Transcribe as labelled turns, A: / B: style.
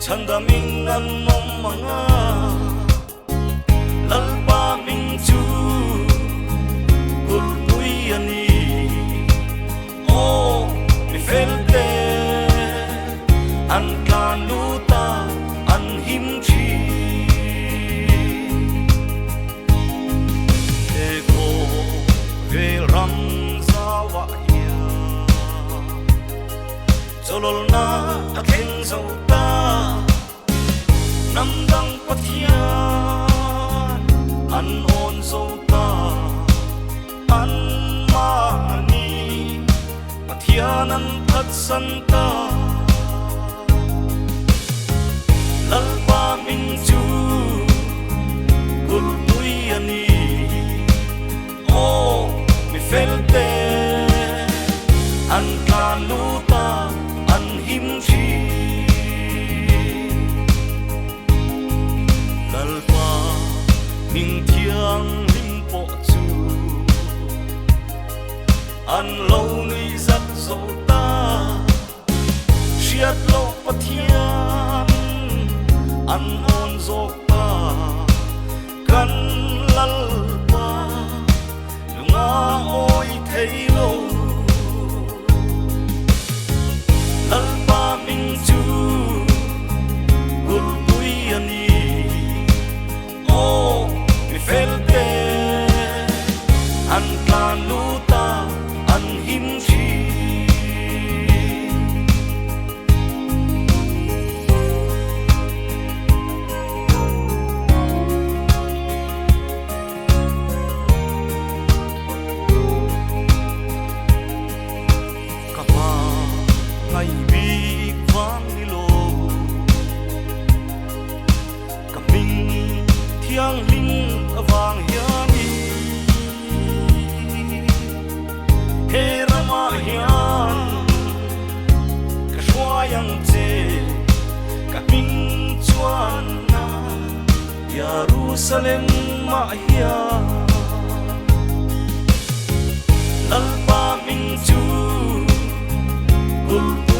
A: Chanda ming an mong mga lalpa ming chu gulpuy ani o mi felte an kanuta an himchi ego ve ram sawa ya cholol na akheng so Namdang pathian an on sota an mani pathian an phat santa lalpa min chu gulpuy ani o mi felte an kanuta an himchi Minh thiêng lim bộ chu an lâu nuôi rất dấu ta siết lâu pathian an on dốc ta căn lal qua ngã ôi thấy lâu lal pa minh chu gulpuy ani o felte an kanuta an himchi kapa ngai bi kwang ni lo kaming thiang ling avang hiami he rama hian ka shwayang che ka ming chuan na Jerusalem ma hian lalpa ming chu gulpuy